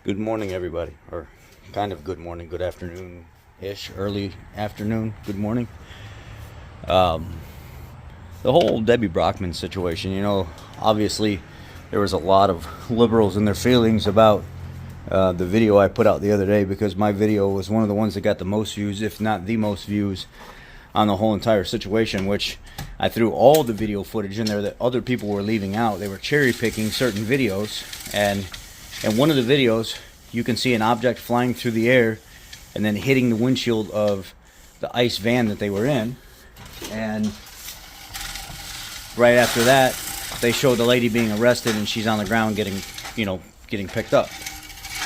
Good morning, everybody, or kind of good morning, good afternoon-ish, early afternoon, good morning. The whole Debbie Brockman situation, obviously there was a lot of liberals in their feelings about the video I put out the other day, because my video was one of the ones that got the most views, if not the most views, on the whole entire situation, which I threw all the video footage in there that other people were leaving out. They were cherry picking certain videos, and in one of the videos you can see an object flying through the air and then hitting the windshield of the ICE van that they were in. And right after that, they showed the lady being arrested, and she's on the ground getting picked up.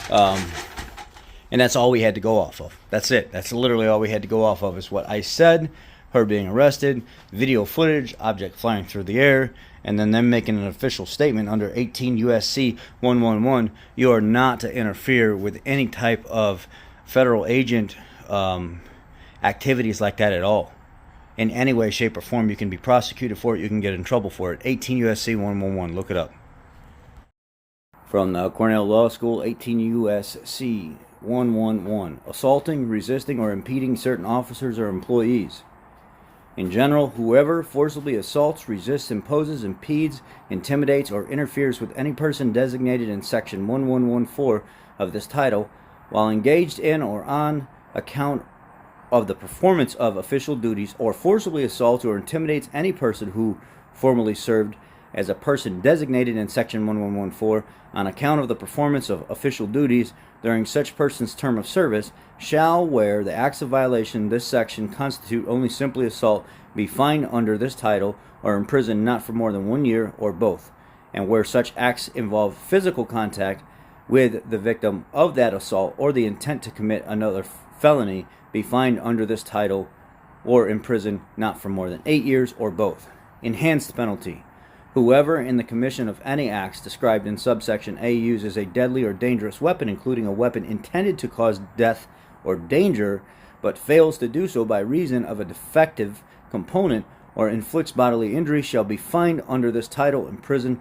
And that's all we had to go off of. That's it. That's literally all we had to go off of, is what I said, her being arrested, video footage, object flying through the air, and then them making an official statement under 18 USC 111. You are not to interfere with any type of federal agent activities like that at all. In any way, shape, or form, you can be prosecuted for it. You can get in trouble for it. 18 USC 111. Look it up. From the Cornell Law School, 18 USC 111. Assaulting, resisting, or impeding certain officers or employees. In general, whoever forcibly assaults, resists, imposes, impedes, intimidates, or interferes with any person designated in Section 1114 of this title while engaged in or on account of the performance of official duties, or forcibly assaults or intimidates any person who formerly served as a person designated in Section 1114 on account of the performance of official duties during such person's term of service, shall, where the acts of violation this section constitute only simply assault, be fined under this title or imprisoned not for more than 1 year, or both. And where such acts involve physical contact with the victim of that assault or the intent to commit another felony, be fined under this title or imprisoned not for more than 8 years, or both. Enhanced penalty. Whoever in the commission of any acts described in subsection A uses a deadly or dangerous weapon, including a weapon intended to cause death or danger, but fails to do so by reason of a defective component, or inflicts bodily injury, shall be fined under this title, imprisoned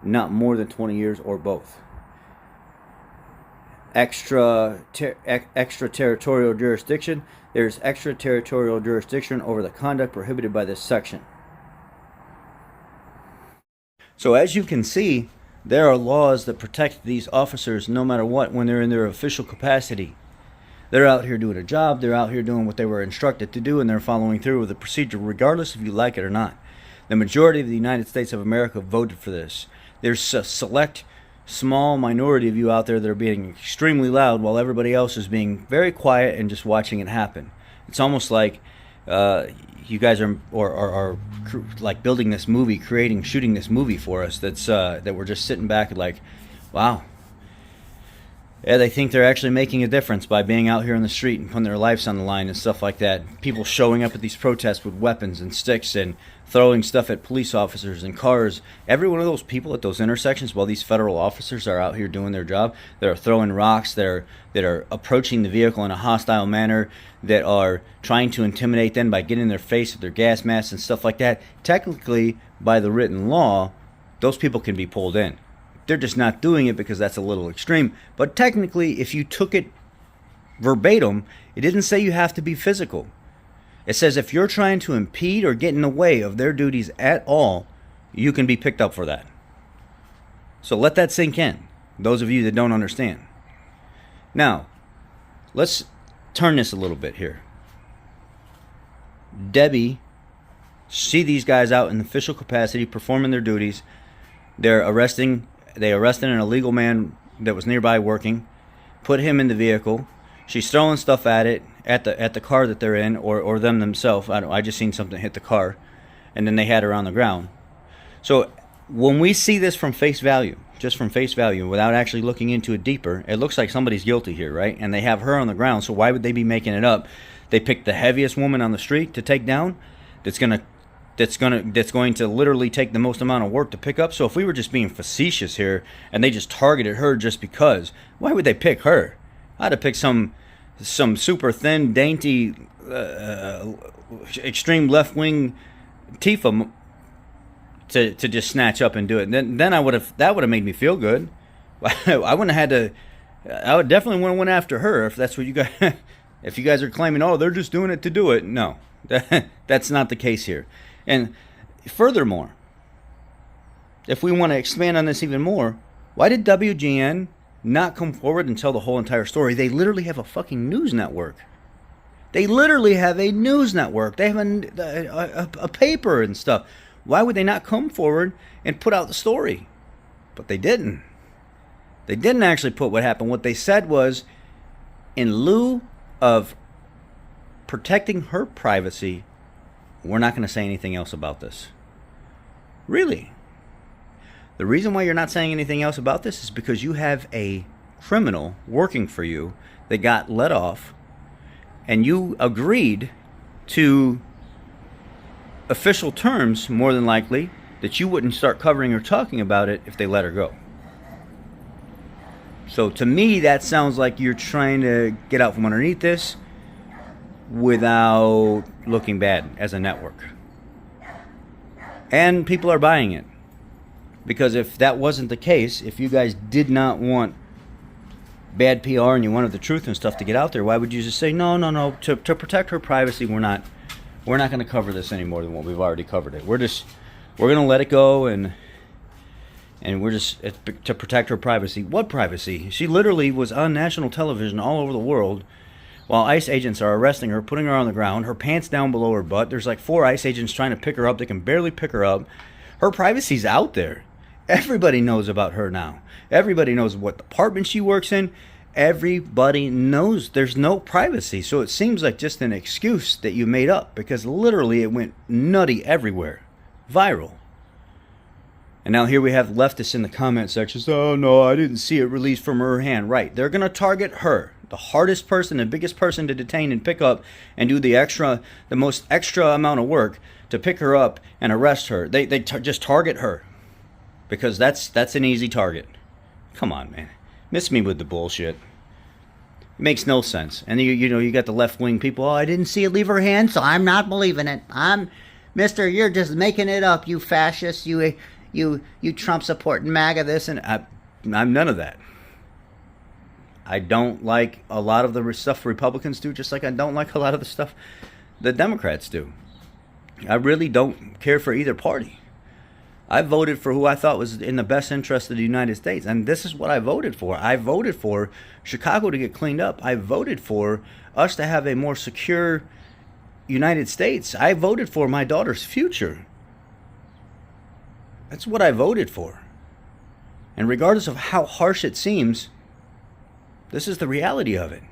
not more than 20 years, or both. Extraterritorial jurisdiction. There is extraterritorial jurisdiction over the conduct prohibited by this section. So as you can see, there are laws that protect these officers no matter what when they're in their official capacity. They're out here doing a job, they're out here doing what they were instructed to do, and they're following through with the procedure regardless if you like it or not. The majority of the United States of America voted for this. There's a select, small minority of you out there that are being extremely loud while everybody else is being very quiet and just watching it happen. It's almost like you guys are like building this movie, shooting this movie for us. That we're just sitting back and like, wow. Yeah, they think they're actually making a difference by being out here on the street and putting their lives on the line and stuff like that. People showing up at these protests with weapons and sticks and throwing stuff at police officers and cars. Every one of those people at those intersections, while these federal officers are out here doing their job, that are throwing rocks, that are approaching the vehicle in a hostile manner, that are trying to intimidate them by getting in their face with their gas masks and stuff like that. Technically, by the written law, those people can be pulled in. They're just not doing it because that's a little extreme. But technically, if you took it verbatim, it didn't say you have to be physical. It says if you're trying to impede or get in the way of their duties at all, you can be picked up for that. So let that sink in, those of you that don't understand. Now, let's turn this a little bit here. Debbie, see these guys out in official capacity performing their duties. They arrested an illegal man that was nearby working, put him in the vehicle. She's throwing stuff at it, at the car that they're in, or them themselves. I just seen something hit the car, and then they had her on the ground. So when we see this from face value, just from face value, without actually looking into it deeper, it looks like somebody's guilty here, right? And they have her on the ground, so why would they be making it up? They picked the heaviest woman on the street to take down, that's going to literally take the most amount of work to pick up. So if we were just being facetious here and they just targeted her just because, why would they pick her? I'd have picked some super thin, dainty, extreme left-wing Tifa to just snatch up and do it. Then that would have made me feel good. I wouldn't have had to I would definitely want to went after her if that's what you guys. If you guys are claiming, oh, they're just doing it to do it. No, that's not the case here. And furthermore, if we want to expand on this even more, why did WGN not come forward and tell the whole entire story? They literally have a fucking news network. They literally have a news network. They have a paper and stuff. Why would they not come forward and put out the story? But they didn't. They didn't actually put what happened. What they said was, in lieu of protecting her privacy, we're not going to say anything else about this. Really? The reason why you're not saying anything else about this is because you have a criminal working for you that got let off, and you agreed to official terms, more than likely, that you wouldn't start covering or talking about it if they let her go. So to me, that sounds like you're trying to get out from underneath this without looking bad as a network. And people are buying it. Because if that wasn't the case, if you guys did not want bad PR and you wanted the truth and stuff to get out there, why would you just say, no, to protect her privacy, we're not going to cover this any more than what we've already covered it. We're going to let it go, and we're just to protect her privacy. What privacy? She literally was on national television all over the world while ICE agents are arresting her, putting her on the ground, her pants down below her butt. There's like 4 ICE agents trying to pick her up. They can barely pick her up. Her privacy's out there. Everybody knows about her now. Everybody knows what department she works in. Everybody knows there's no privacy. So it seems like just an excuse that you made up, because literally it went nutty everywhere. Viral. And now here we have leftists in the comment section. Oh, no, I didn't see it released from her hand. Right. They're going to target her. The hardest person, the biggest person to detain and pick up and do the most extra amount of work to pick her up and arrest her. They just target her. Because that's an easy target. Come on, man. Miss me with the bullshit. It makes no sense. And you got the left-wing people. Oh, I didn't see it leave her hand, so I'm not believing it. Mister, you're just making it up, you fascist. You Trump supporting MAGA this, and I'm none of that. I don't like a lot of the stuff Republicans do, just like I don't like a lot of the stuff the Democrats do. I really don't care for either party. I voted for who I thought was in the best interest of the United States. And this is what I voted for. I voted for Chicago to get cleaned up. I voted for us to have a more secure United States. I voted for my daughter's future. That's what I voted for. And regardless of how harsh it seems, this is the reality of it.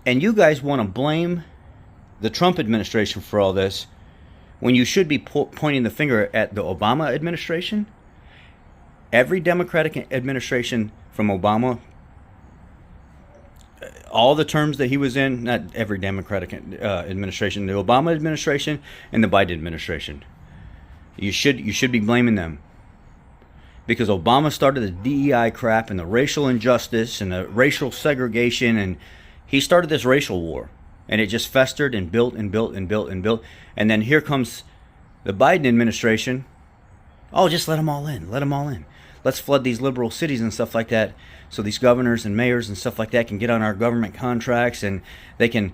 And you guys want to blame the Trump administration for all this, when you should be pointing the finger at the Obama administration. Every Democratic administration from Obama, all the terms that he was in, not every Democratic administration, the Obama administration and the Biden administration, you should be blaming them. Because Obama started the DEI crap and the racial injustice and the racial segregation, and he started this racial war. And it just festered and built and built and built and built. And then here comes the Biden administration. Oh, just let them all in. Let them all in. Let's flood these liberal cities and stuff like that, so these governors and mayors and stuff like that can get on our government contracts, and they can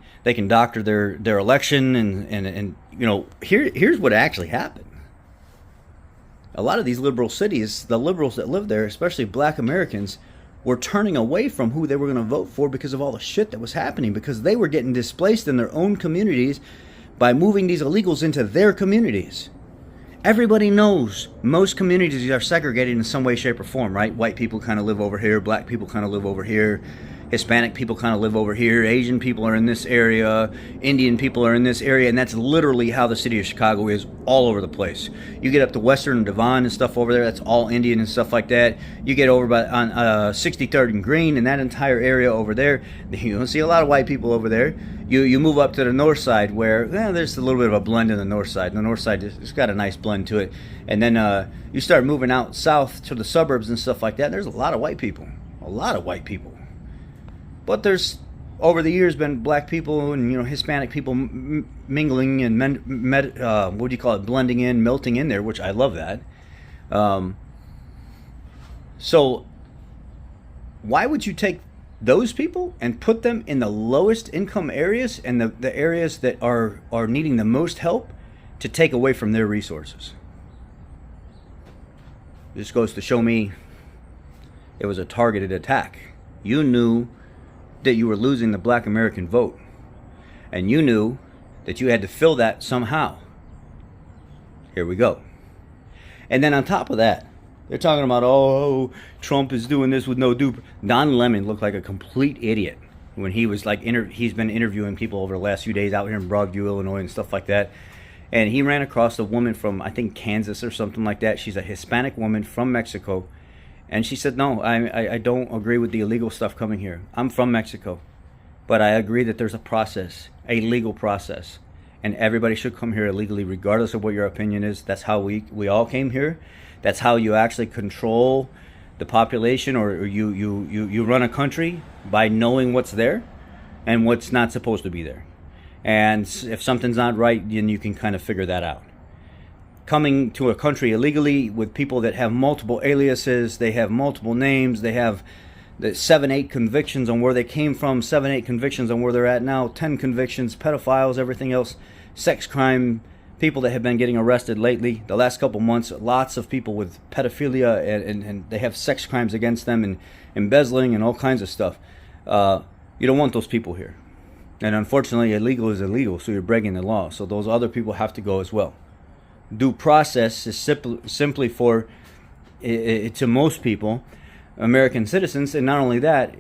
doctor their election. And here's what actually happened. A lot of these liberal cities, the liberals that live there, especially black Americans, were turning away from who they were going to vote for because of all the shit that was happening, because they were getting displaced in their own communities by moving these illegals into their communities. Everybody knows most communities are segregated in some way, shape, or form, right? White people kind of live over here, black people kind of live over here, Hispanic people kind of live over here, Asian people are in this area, Indian people are in this area, and that's literally how the city of Chicago is all over the place. You get up to Western and Devon and stuff over there, that's all Indian and stuff like that. You get over on 63rd and Green and that entire area over there, you don't see a lot of white people over there. You move up to the north side where there's a little bit of a blend in the north side. The north side it's got a nice blend to it. And then you start moving out south to the suburbs and stuff like that, there's a lot of white people. A lot of white people. But there's, over the years, been black people and Hispanic people mingling and blending in, melting in there, which I love that. So Why would you take those people and put them in the lowest income areas and the areas that are needing the most help to take away from their resources? This goes to show me it was a targeted attack. You knew that you were losing the black American vote, and you knew that you had to fill that somehow. Here we go. And then on top of that, they're talking about, oh, Trump is doing this with no due. Don Lemon looked like a complete idiot when he was like, he's been interviewing people over the last few days out here in Broadview, Illinois and stuff like that. And he ran across a woman from, I think, Kansas or something like that. She's a Hispanic woman from Mexico. And she said, no, I don't agree with the illegal stuff coming here. I'm from Mexico. But I agree that there's a process, a legal process. And everybody should come here illegally, regardless of what your opinion is. That's how we all came here. That's how you actually control the population, or you run a country by knowing what's there and what's not supposed to be there. And if something's not right, then you can kind of figure that out. Coming to a country illegally with people that have multiple aliases, they have multiple names, they have the 7-8 convictions on where they came from, 7-8 convictions on where they're at now, 10 convictions, pedophiles, everything else, sex crime, people that have been getting arrested lately, the last couple months, lots of people with pedophilia, and they have sex crimes against them, and embezzling and all kinds of stuff. You don't want those people here. And unfortunately, illegal is illegal, so you're breaking the law. So those other people have to go as well. Due process is simply for, to most people, American citizens, and not only that,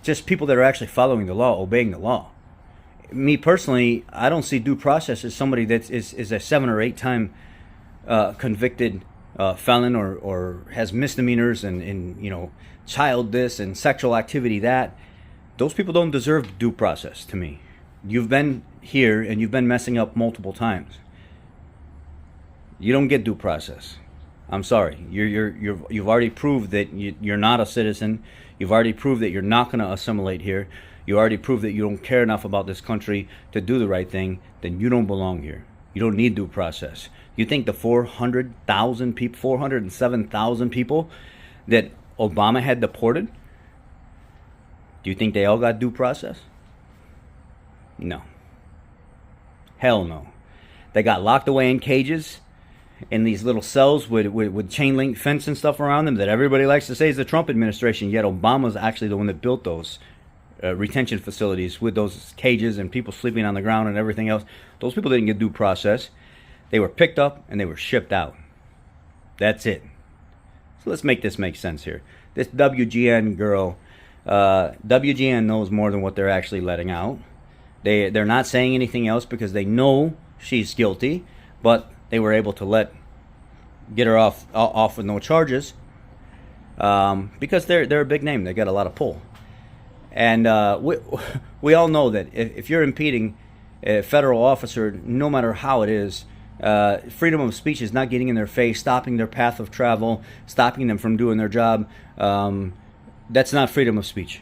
just people that are actually following the law, obeying the law. Me personally, I don't see due process as somebody that is a 7 or 8 time convicted felon, or has misdemeanors and child this and sexual activity that. Those people don't deserve due process to me. You've been here and you've been messing up multiple times. You don't get due process. I'm sorry. You've already proved that you're not a citizen. You've already proved that you're not going to assimilate here. You already proved that you don't care enough about this country to do the right thing. Then you don't belong here. You don't need due process. You think the 400,000 people, 407,000 people that Obama had deported, do you think they all got due process? No. Hell no. They got locked away in cages, in these little cells with chain link fence and stuff around them that everybody likes to say is the Trump administration, yet Obama's actually the one that built those retention facilities with those cages and people sleeping on the ground and everything else. Those people didn't get due process. They were picked up and they were shipped out. That's it. So let's make this make sense here. This WGN girl, WGN knows more than what they're actually letting out. They're not saying anything else because they know she's guilty, but they were able to get her off with no charges because they're a big name. They got a lot of pull. And we all know that if you're impeding a federal officer, no matter how it is, freedom of speech is not getting in their face, stopping their path of travel, stopping them from doing their job. That's not freedom of speech.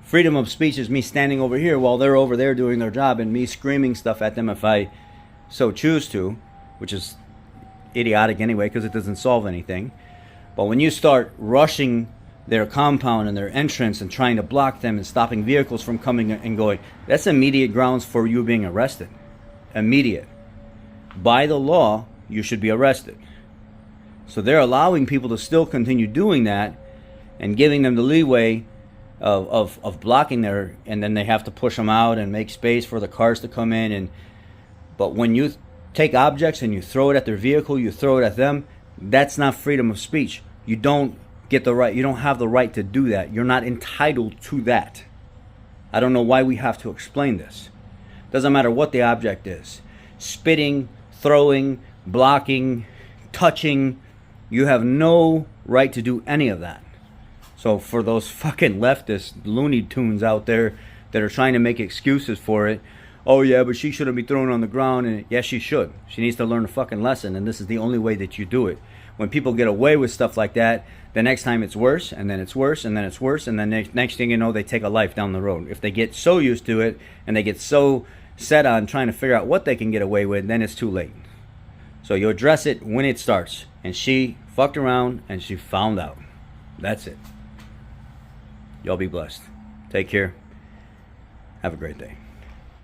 Freedom of speech is me standing over here while they're over there doing their job and me screaming stuff at them if I so choose to, which is idiotic anyway because it doesn't solve anything. But when you start rushing their compound and their entrance and trying to block them and stopping vehicles from coming and going, that's immediate grounds for you being arrested. Immediate. By the law, you should be arrested. So they're allowing people to still continue doing that and giving them the leeway of blocking their, and then they have to push them out and make space for the cars to come in. But when you take objects and you throw it at their vehicle, you throw it at them, that's not freedom of speech. You don't get the right, you don't have the right to do that. You're not entitled to that. I don't know why we have to explain this. Doesn't matter what the object is. Spitting, throwing, blocking, touching, you have no right to do any of that. So for those fucking leftist Looney Tunes out there that are trying to make excuses for it, oh yeah, but she shouldn't be thrown on the ground, and yes, she should. She needs to learn a fucking lesson, and this is the only way that you do it. When people get away with stuff like that, the next time it's worse, and then it's worse, and then it's worse, and then next thing you know, they take a life down the road. If they get so used to it, and they get so set on trying to figure out what they can get away with, then it's too late. So you address it when it starts. And she fucked around, and she found out. That's it. Y'all be blessed. Take care. Have a great day.